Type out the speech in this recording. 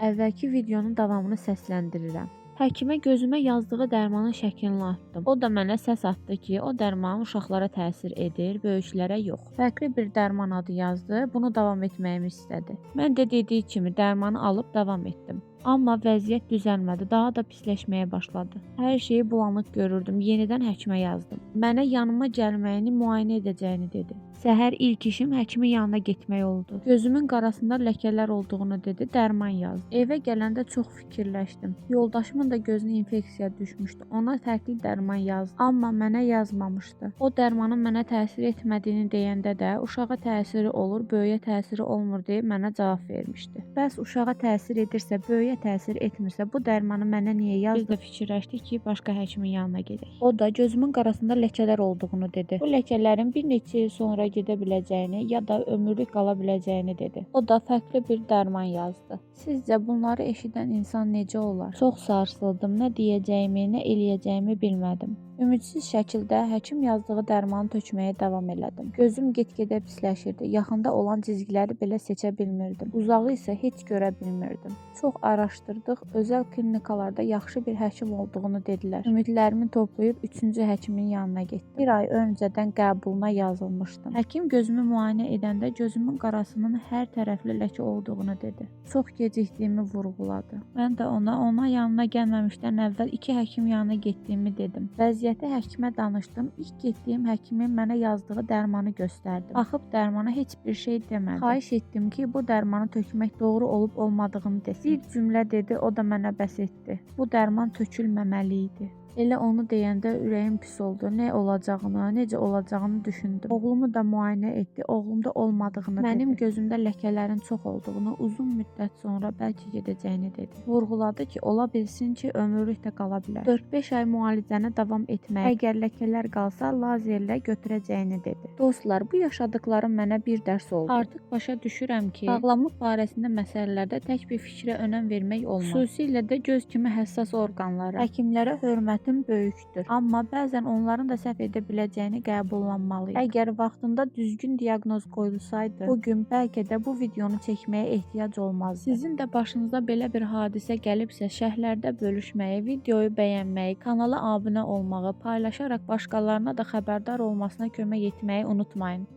Əvvəlki videonun davamını səsləndirirəm. Həkimə gözümə yazdığı dərmanın şəklini atdım. O da mənə səs atdı ki, o dərman uşaqlara təsir edir, böyüklərə yox. Fərqli bir dərman adı yazdı, bunu davam etməyimi istədi. Mən də dediyi kimi dərmanı alıb davam etdim. Amma vəziyyət düzəlmədi, daha da pisləşməyə başladı. Hər şeyi bulanıq görürdüm, yenidən həkimə yazdım. Mənə yanıma gəlməyini, müayinə edəcəyini dedi. Səhər ilk işim həkimin yanına getmək oldu. Gözümün qarasında ləkələr olduğunu dedi, dərman yazdı. Evə gələndə çox fikirləşdim. Yoldaşımın da gözünə infeksiya düşmüşdü. Ona fərqli dərman yazdı, amma mənə yazmamışdı. O dərmanın mənə təsir etmədiyini deyəndə də uşağa təsiri olur, böyüyə təsiri olmur deyə mənə cavab vermişdi. Bəs uşağa təsir edirsə, böyüyə təsir etmirsə, bu dərmanı mənə niyə yazdı? Biz də fikirləşdik ki, başqa həkimin yanına gedək. O da gözümün qarasında ləkələr olduğunu dedi. Bu ləkələrin bir neçə il sonra gedə biləcəyini ya da ömürlük qala biləcəyini dedi. O da fərqli bir dərman yazdı. Sizcə bunları eşidən insan necə olar? Çox sarsıldım. Nə deyəcəyimi, nə eləyəcəyimi bilmədim. Ümidsiz şəkildə həkim yazdığı dərmanı tökməyə davam elədim. Gözüm get-gedə pisləşirdi. Yaxında olan cizgiləri belə seçə bilmirdim. Uzağı isə heç görə bilmirdim. Çox araşdırdıq. Özəl klinikalarda yaxşı bir həkim olduğunu dedilər. Ümidlərimi toplayıb 3-cü həkimin yanına getdim. Bir ay öncədən qəbuluna yazılmışdım. Həkim gözümü müayinə edəndə gözümün qarasının hər tərəfli ləkə olduğunu dedi. Çox gecikdiyimi vurğuladı. Mən də ona yanına gəlməmişdən əvvəl 2 həkim yanına getdiyimi dedim. Vəziyyəti həkimə danışdım. İlk getdiyim həkimin mənə yazdığı dərmanı göstərdim. Baxıb dərmana heç bir şey demədi. Xahiş etdim ki, bu dərmanı tökmək doğru olub olmadığını desin. Bir cümlə dedi, o da mənə bəs etdi. Bu dərman tökülməməli idi. Elə onu deyəndə ürəyim pis oldu. Nə olacağını, necə olacağını düşündüm. Oğlumu da müayinə etdi. Oğlumda olmadığını dedi. Mənim gözümdə ləkələrin çox olduğunu, uzun müddət sonra bəlkə gedəcəyini dedi. Vurğuladı ki, ola bilsin ki, ömürlük də qala bilər. 4-5 ay müalicəni davam etməyə, əgər ləkələr qalsa lazerlə götürəcəyini dedi. Dostlar, bu yaşadıklarım mənə bir dərs oldu. Artıq başa düşürəm ki, sağlamlıq barəsində məsələlərdə tək bir fikrə önəm vermək olmaz. Xüsusilə də göz kimi həssas orqanlara. Həkimlərə hörmət böyükdür. Amma bəzən onların da səhv edə biləcəyini qəbullanmalıyıq. Əgər vaxtında düzgün diaqnoz qoyulsaydı, bugün bəlkə də bu videonu çəkməyə ehtiyac olmazdı. Sizin də başınıza belə bir hadisə gəlibsə, şərhlərdə bölüşməyi, videoyu bəyənməyi, kanala abunə olmağı, paylaşaraq başqalarına da xəbərdar olmasına kömək etməyi unutmayın.